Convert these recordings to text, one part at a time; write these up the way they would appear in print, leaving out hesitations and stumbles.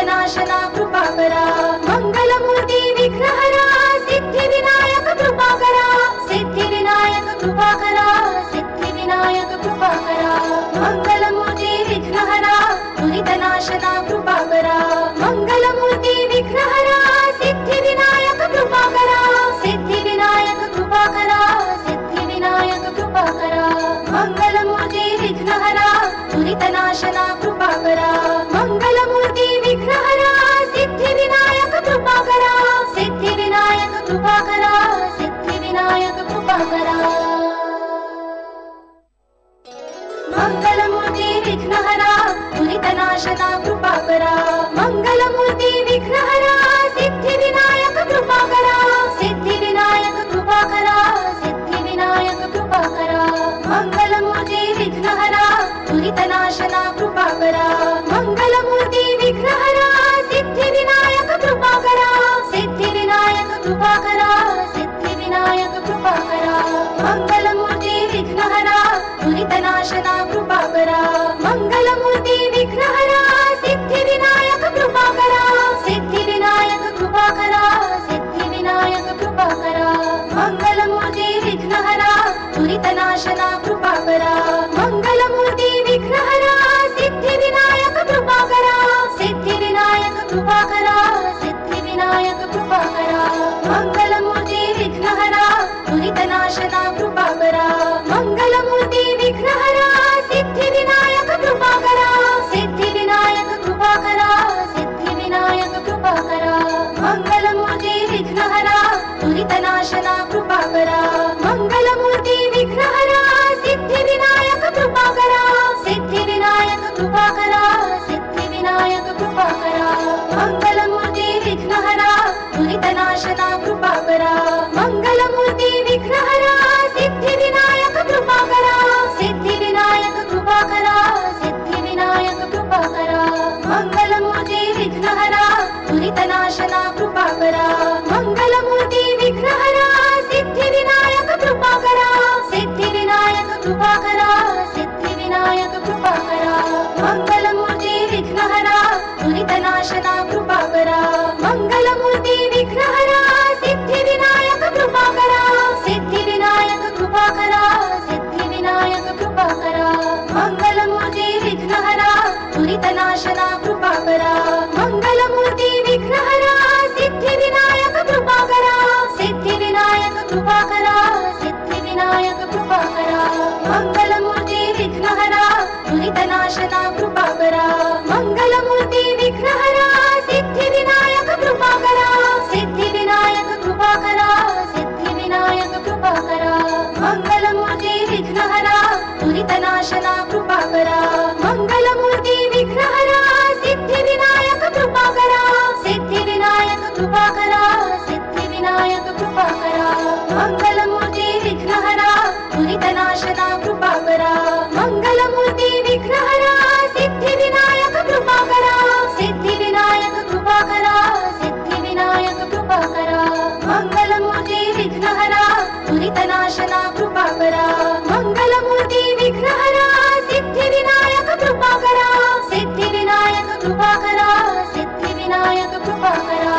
दुरितनाशना कृपाकरा मंगलमूर्ती विघ्नहरा सिद्धिविनायक कृपाकरा सिद्धिविनायक कृपाकरा सिद्धिविनायक कृपाकरा मंगलमूर्ती विघ्नहरा दुरितनाशना कृपाकरा मंगलमूर्ती विघ्नहरा सिद्धिविनायक कृपाकरा सिद्धिविनायक कृपाकरा सिद्धिविनायक कृपाकरा मंगलमूर्ती विघ्नहरा दुरितनाशना कृपाकरा मंगलमूर्ती विघ्नहरा सिद्धिविनायक कृपाकरा सिद्धिविनायक कृपाकरा सिद्धिविनायक कृपाकरा मंगलमूर्ती विघ्नहरा दुरितनाशना कृपाकरा मंगलमूर्ती विघ्नहरा सिद्धिविनायक कृपाकरा सिद्धिविनायक कृपाकरा सिद्धिविनायक कृपाकरा मंगलमूर्ती विघ्नहरा दुरितनाशना कृपाकरा मंगलमूर्ती विघ्नहरा सिद्धिविनायक कृपाकरा सिद्धिविनायक कृपाकरा सिद्धिविनायक कृपाकरा मंगलमूर्ती विघ्नहरा दुरितनाशना कृपाकरा मंगलमूर्ती विघ्नहरा सिद्धिविनायक कृपाकरा सिद्धिविनायक कृपाकरा सिद्धिविनायक कृपाकरा मंगलमूर्ती विघ्नहरा दुरितनाशना कृपाकरा मंगलमूर्ती विघ्नहरा सिद्धिविनायक कृपाकरा सिद्धिविनायक कृपाकरा सिद्धिविनायक कृपाकरा मंगलमूर्ती विघ्नहरा दुरितनाशना कृपाकरा मंगलमूर्ती विघ्नहरा सिद्धिविनायक कृपाकरा सिद्धिविनायक कृपाकरा सिद्धिविनायक कृपाकरा मंगलमूर्ती विघ्नहरा दुरितनाशना कृपाकरा मंगलमूर्ती विघ्नहरा सिद्धिविनायक कृपाकरा सिद्धिविनायक कृपाकरा सिद्धिविनायक कृपाकरा मंगलमूर्ती विघ्नहरा दुरितनाशना कृपाकरा मंगलमूर्ती विघ्नहरा सिद्धिविनायक कृपाकरा सिद्धिविनायक कृपाकरा सिद्धिविनायक कृपाकरा मंगलमूर्ती विघ्नहरा दुरितनाशना कृपाकरा मंगलमूर्ती विघ्नहरा सिद्धिविनायक कृपाकरा सिद्धिविनायक कृपाकरा सिद्धिविनायक कृपाकरा मंगलमूर्ती विघ्नहरा दुरितनाशना कृपाकरा मंगलमूर्ती विघ्नहरा सिद्धिविनायक कृपाकरा सिद्धिविनायक कृपाकरा सिद्धिविनायक कृपाकरा मंगलमूर्ती विघ्नहरा दुरितनाशना कृपाकरा मंगलमूर्ती विघ्नहरा सिद्धिविनायक कृपाकरा सिद्धिविनायक कृपाकरा सिद्धिविनायक कृपाकरा मंगलमूर्ती विघ्नहरा दुरितनाशना कृपाकरा मंगलमूर्ती विघ्नहरा सिद्धिविनायक कृपाकरा सिद्धिविनायक कृपाकरा सिद्धिविनायक कृपाकरा मंगलमूर्ती विघ्नहरा दुरितनाशना कृपाकरा मंगलमूर्ती विघ्नहरा सिद्धिविनायक कृपाकरा सिद्धिविनायक कृपाकरा सिद्धिविनायक कृपाकरा मंगलमूर्ती विघ्नहरा दुरितनाशना कृपाकरा मंगलमूर्ती विघ्नहरा सिद्धिविनायक कृपाकरा सिद्धिविनायक कृपाकरा सिद्धिविनायक कृपाकरा मंगलमूर्ती विघ्नहरा दुरितनाशना कृपाकरा मंगलमूर्ती विघ्नहरा सिद्धिविनायक कृपाकरा सिद्धिविनायक कृपाकरा सिद्धिविनायक कृपाकरा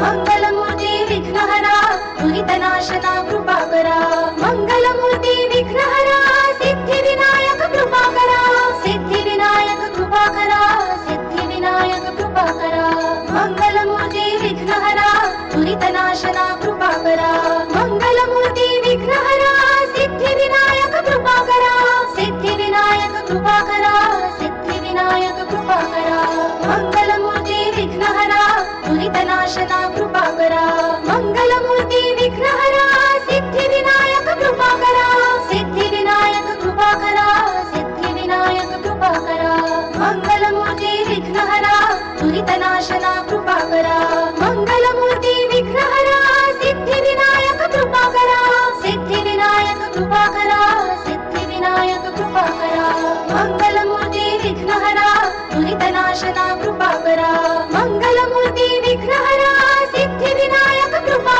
मंगलमूर्ती विघ्नहरा दुरितनाशना कृपाकरा मंगलमूर्ती विघ्नहरा सिद्धिविनायक कृपाकरा सिद्धिविनायक कृपाकरा सिद्धिविनायक कृपाकरा मंगलमूर्ती विघ्नहरा दुरितनाशना कृपाकरा मंगलमूर्ती विघ्नहरा सिद्धिविनायक कृपाकरा सिद्धिविनायक कृपाकरा सिद्धिविनायक कृपाकरा मंगलमूर्ती विघ्नहरा दुरितनाशना कृपाकरा मंगलमूर्ती विघ्नहरा सिद्धिविनायक कृपाकरा सिद्धिविनायक कृपाकरा सिद्धिविनायक कृपाकरा मंगलमूर्ती विघ्नहरा दुरितनाशना कृपाकरा मंगलमूर्ती विघ्नहरा सिद्धिविनायक कृपाकरा सिद्धिविनायक कृपाकरा सिद्धिविनायक कृपाकरा मंगलमूर्ती विघ्नहरा दुरितनाशना कृपाकरा मंगलमूर्ती विघ्नहरा सिद्धिविनायक कृपा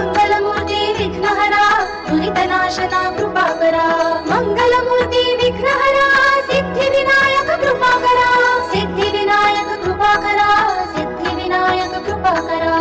मंगलमूर्ती विघ्नहरा दुरितनाशना कृपाकरा मंगलमूर्ती विघ्नहरा सिद्धिविनायक कृपाकरा सिद्धिविनायक कृपाकरा सिद्धिविनायक कृपाकरा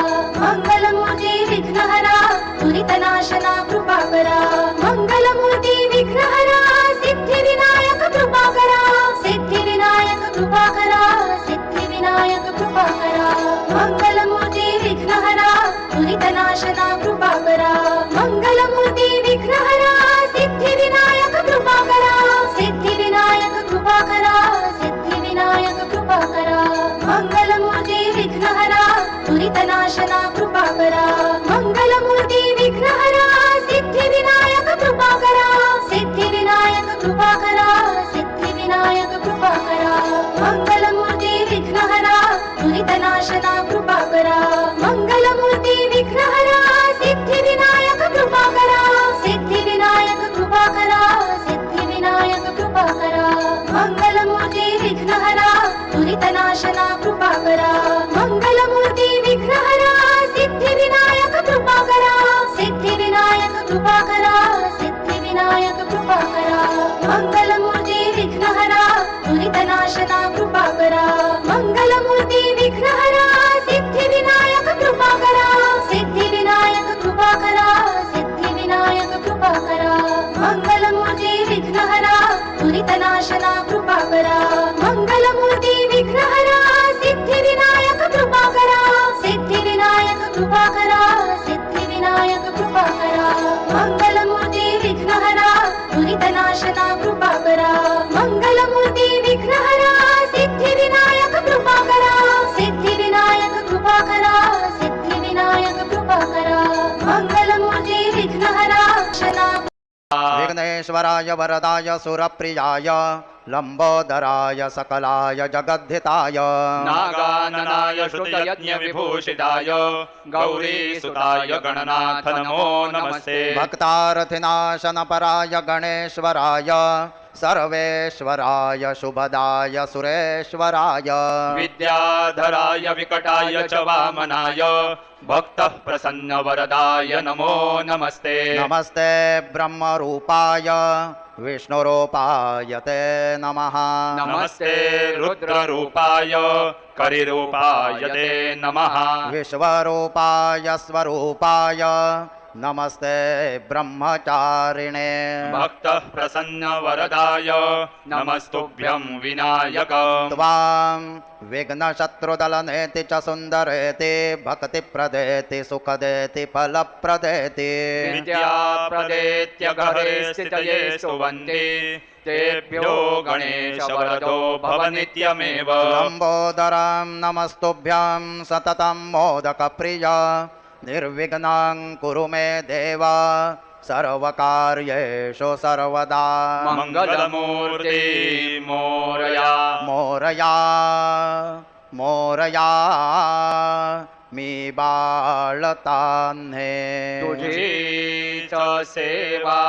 मंगलमूर्ती विघ्नहरा दुरितनाशना कृपाकरा मंगलमूर्ती विघ्नहरा सिद्धिविनायक कृपाकरा सिद्धिविनायक कृपाकरा सिद्धिविनायक कृपाकरा मंगलमूर्ती विघ्नहरा दुरितनाशना कृपाकरा मंगलमूर्ती विघ्नहरा सिद्धिविनायक कृपाकरा सिद्धिविनायक कृपाकरा सिद्धिविनायक कृपाकरा मंगलमूर्ती विघ्नहरा दुरितनाशना कृपाकरा मंगलमूर्ती विघ्नहरा सिद्धिविनायक कृपाकरा सिद्धिविनायक कृपाकरा सिद्धिविनायक कृपाकरा मंगलमूर्ती विघ्नहरा दुरितनाशना कृपाकरा मंगलमूर्ती विघ्नहरा सिद्धिविनायक कृपाकरा सिद्धिविनायक कृपाकरा सिद्धिविनायक कृपाकरा मंगलमूर्ती विघ्नहरा दुरितनाशना कृपाकरा मंगलमूर्ती विघ्नहरा सिद्धिविनायक कृपाकरा सिद्धिविनायक कृपाकरा सिद्धिविनायक कृपाकरा मंगलमूर्ती विघ्नहरा दुरितनाशना कृपाकरा मंगलमूर्ती विघ्नहरा सिद्धिविनायक कृपाकरा सिद्धिविनायक कृपाकरा सिद्धिविनायक कृपाकरा मंगलमूर्ती विघ्नहरा दुरितनाशना कृपाकरा मंगलमूर्ती विघ्नहरा सिद्धिविनायक कृपाकरा सिद्धिविनायक कृपाकरा सिद्धिविनायक कृपाकरा मंगलमूर्ती विघ्नहरा दुरितनाशना कृपाकरा मंगलमूर्ती विघ्नहरा सिद्धिविनायक कृपाकरा सिद्धिविनायक कृपाकरा सिद्धिविनायक कृपाकरा मंगलमूर्ती विघ्नहरा शना विघ्नेश्वराय वरदाय सुरप्रियाय लंबोदराय सकलाय जगद्धिताय नागाननाय श्रुतयज्ञविभूषिताय गौरीसुताय गणनाथ नमो नमस्ते भक्तारथिनाशनपराय गणेश्वराय सर्वेश्वराय शुभदाय सुरेश्वराय विद्याधराय विकटाय च वामनाय भक्तः प्रसन्न वरदाय नमो नमस्ते नमस्ते ब्रह्मरूपाय विष्णुरूपाय ते नमः नमस्ते रुद्ररूपाय करिरूपाय ते नमः विश्वरूपाय स्वरूपाय नमस्ते ब्रह्मचारिणे भक्तः प्रसन्न वरदाय नमस्तुभ्यं विनायक त्वां विघ्नशत्रुदलनेति च सुन्दरेति भक्तिप्रदेति सुखदेति फलप्रदेति विद्याप्रदेत्यघरे स्थितये सुवन्ति तेभ्यो गणेश वरदो भव नित्यमेव लम्बोदरं नमस्तुभ्यं सततं मोदकप्रिय निर्विघ्नं कुरु मे देव सर्वकार्येषु सर्वदा मङ्गलमूर्ति मोरया मोरया मोरया मी बाळतान्हे तुझी च सेवा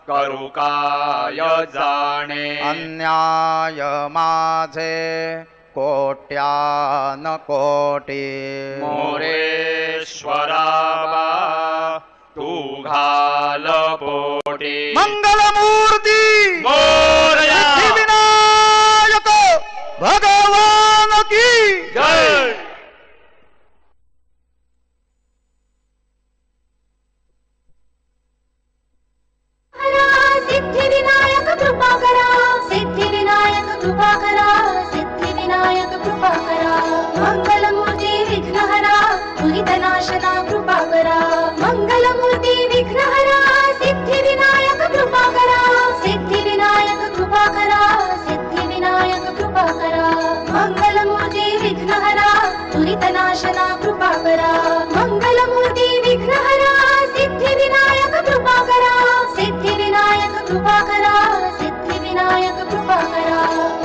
करू काय जाणे अन्याय माझे कोट्यान कोटी मोरेश्वरावा तू घाल पोटी मंगलमूर्ती मोरया सिद्धिविनायक भगवान की जय सिद्धिविनायक कृपाकरा सिद्धिविनायक कृपाकरा सिद्धिविनायक कृपाकरा मंगलमूर्ती विघ्नहरा दुरितनाशना कृपाकरा मंगलमूर्ती विघ्नहरा सिद्धिविनायक कृपाकरा सिद्धिविनायक कृपाकरा सिद्धिविनायक कृपाकरा मंगलमूर्ती विघ्नहरा दुरितनाशना कृपाकरा मंगलमूर्ती विघ्नहरा सिद्धिविनायक कृपाकरा सिद्धिविनायक कृपाकरा सिद्धिविनायक कृपाकरा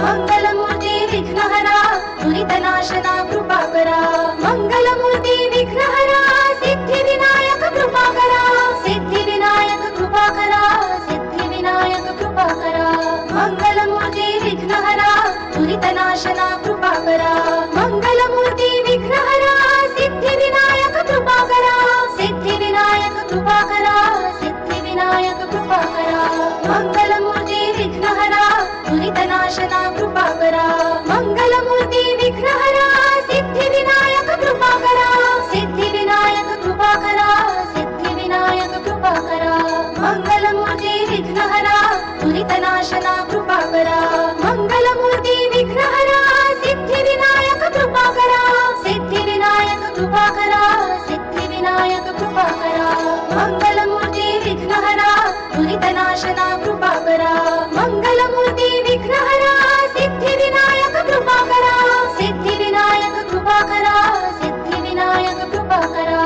मंगलमूर्ती विघ्नहरा दुरितनाशना कृपाकरा मंगलमूर्ती विघ्नहरा सिद्धिविनायक कृपाकरा सिद्धिविनायक कृपाकरा सिद्धिविनायक कृपाकरा मंगलमूर्ती विघ्नहरा दुरितनाशना कृपाकरा मंगलमूर्ती विघ्नहरा कृपाकरा सिद्धिविनायक कृपाकरा मंगलमूर्ती विघ्नहरा दुरितनाशना कृपाकरा मंगलमूर्ती विघ्नहरा सिद्धिविनायक कृपाकरा सिद्धिविनायक कृपाकरा सिद्धिविनायक कृपाकरा मंगलमूर्ती विघ्नहरा दुरितनाशना कृपाकरा मंगलमूर्ती विघ्नहरा सिद्धिविनायक कृपाकरा सिद्धिविनायक कृपाकरा सिद्धिविनायक कृपाकरा मंगलमूर्ती विघ्नहरा दुरितनाशना कृपाकरा मंगलमूर्ती विघ्नहरा सिद्धिविनायक कृपाकरा सिद्धिविनायक कृपाकरा सिद्धिविनायक कृपाकरा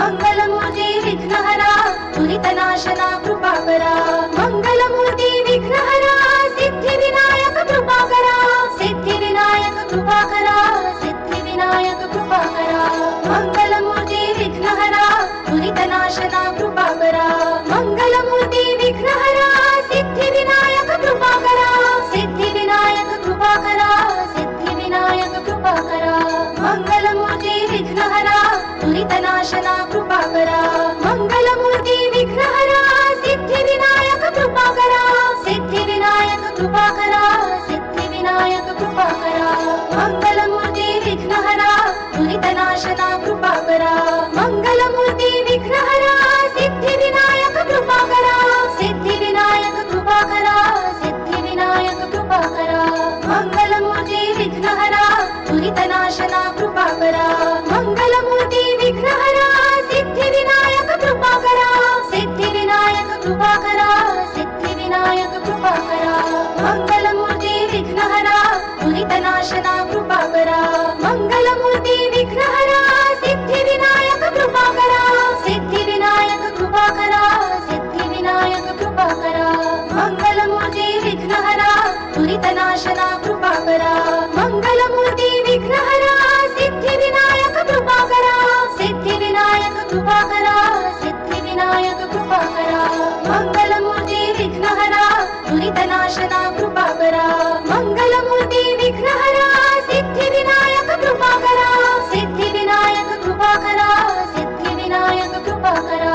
मंगलमूर्ती विघ्नहरा दुरितनाशना कृपाकरा मंगलमूर्ती विघ्नहरा सिद्धिविनायक कृपाकरा सिद्धिविनायक कृपाकरा सिद्धिविनायक कृपाकरा मंगलमूर्ती विघ्नहरा दुरितनाशना कृपाकरा मंगलमूर्ती विघ्नहरा सिद्धिविनायक कृपाकरा सिद्धिविनायक कृपाकरा सिद्धिविनायक कृपाकरा मंगलमूर्ती विघ्नहरा दुरितनाशना कृपाकरा मंगलमूर्ती विघ्नहरा सिद्धिविनायक कृपाकरा सिद्धिविनायक कृपाकरा सिद्धिविनायक कृपाकरा मंगलमूर्ती विघ्नहरा दुरितनाशना कृपाकरा मंगलमूर्ती विघ्नहरा सिद्धिविनायक कृपाकरा सिद्धिविनायक कृपाकरा सिद्धिविनायक कृपाकरा मंगलमूर्ती विघ्नहरा दुरितनाशना कृपाकरा मंगलमूर्ती विघ्नहरा सिद्धिविनायक कृपाकरा सिद्धिविनायक कृपाकरा सिद्धिविनायक कृपाकरा मंगलमूर्ती विघ्नहरा दुरितनाशना कृपाकरा मंगलमूर्ती विघ्नहरा सिद्धिविनायक कृपाकरा सिद्धिविनायक कृपाकरा सिद्धिविनायक कृपाकरा मंगलमूर्ती विघ्नहरा दुरितनाशना कृपाकरा मंगलमूर्ती विघ्नहरा सिद्धिविनायक कृपाकरा सिद्धिविनायक कृपाकरा सिद्धिविनायक कृपाकरा मंगलमूर्ती विघ्नहरा दुरितनाशना कृपाकरा मंगलमूर्ती विघ्नहरा सिद्धिविनायक कृपाकरा सिद्धिविनायक कृपाकरा सिद्धिविनायक कृपाकरा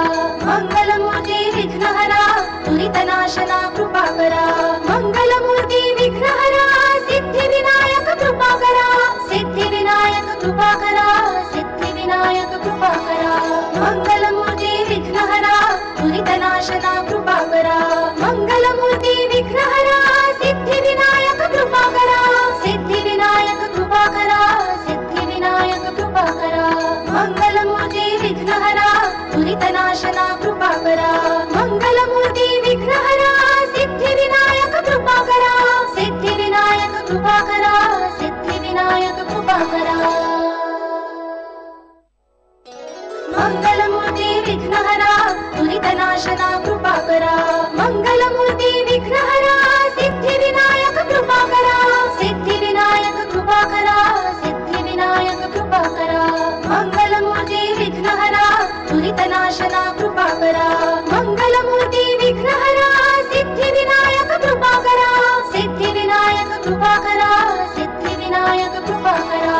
मंगलमूर्ती विघ्नहरा दुरितनाशना कृपाकरा मंगलमूर्ती विघ्नहरा सिद्धिविनायक कृपाकरा सिद्धिविनायक कृपाकरा सिद्धिविनायक कृपाकरा मंगलमूर्ती विघ्नहरा दुरितनाशना कृपाकरा मंगलमूर्ती विघ्नहरा सिद्धिविनायक कृपाकरा सिद्धिविनायक कृपाकरा सिद्धिविनायक कृपाकरा मंगलमूर्ती विघ्नहरा दुरितनाशना कृपाकरा मंगलमूर्ती विघ्नहरा सिद्धिविनायक कृपाकरा सिद्धिविनायक कृपाकरा सिद्धिविनायक कृपाकरा मंगलमूर्ती विघ्नहरा दुरितनाशना कृपाकरा मंगलमूर्ती विघ्नहरा सिद्धिविनायक कृपाकरा सिद्धिविनायक कृपाकरा सिद्धिविनायक कृपाकरा मंगलमूर्ती विघ्नहरा दुरितनाशना कृपाकरा मंगलमूर्ती विघ्नहरा सिद्धिविनायक कृपाकरा सिद्धिविनायक कृपाकरा सिद्धिविनायक कृपाकरा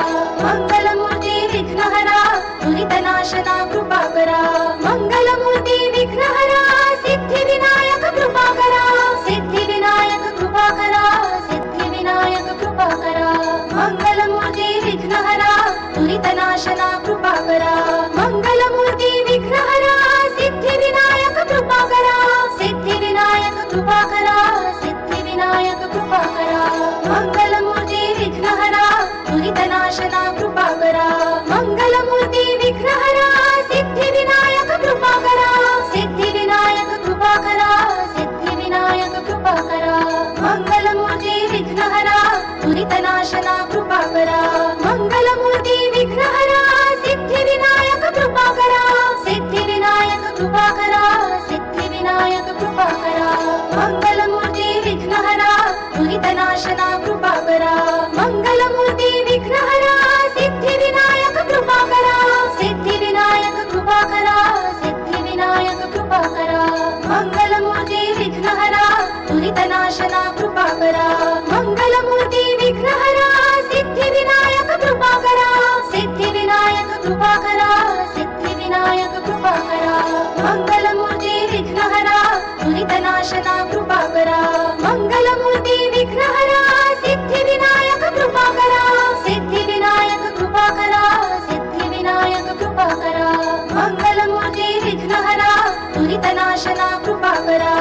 मंगलमूर्ती विघ्नहरा दुरितनाशना कृपाकरा मंगलमूर्ती विघ्नहरा सिद्धिविनायक कृपाकरा सिद्धिविनायक कृपाकरा सिद्धिविनायक कृपाकरा मंगलमूर्ती विघ्नहरा दुरितनाशना कृपाकरा मंगलमूर्ती विघ्नहरा सिद्धिविनायक कृपाकरा सिद्धिविनायक कृपाकरा सिद्धिविनायक कृपाकरा मंगलमूर्ती विघ्नहरा दुरितनाशना कृपाकरा मंगलमूर्ती विघ्नहरा सिद्धिविनायक कृपाकरा सिद्धिविनायक कृपाकरा सिद्धिविनायक कृपाकरा मंगलमूर्ती विघ्नहरा दुरितनाशना कृपाकरा मंगलमूर्ती विघ्नहरा सिद्धिविनायक कृपाकरा सिद्धिविनायक कृपाकरा सिद्धिविनायक कृपाकरा मंगलमूर्ती विघ्नहरा दुरितनाशना कृपाकरा मंगलमूर्ती विघ्नहरा सिद्धिविनायक कृपाकरा सिद्धिविनायक कृपाकरा सिद्धिविनायक कृपाकरा मंगलमूर्ती विघ्नहरा दुरितनाशना कृपाकरा मंगलमूर्ती विघ्नहरा सिद्धिविनायक कृपाकरा सिद्धिविनायक कृपाकरा सिद्धिविनायक कृपाकरा मंगल दुरितनाशना कृपा करा मंगलमूर्ती विघ्नहरा सिद्धिविनायक कृपा करा सिद्धिविनायक कृपा करा सिद्धिविनायक कृपा करा मंगलमूर्ती विघ्नहरा दुरितनाशना कृपा करा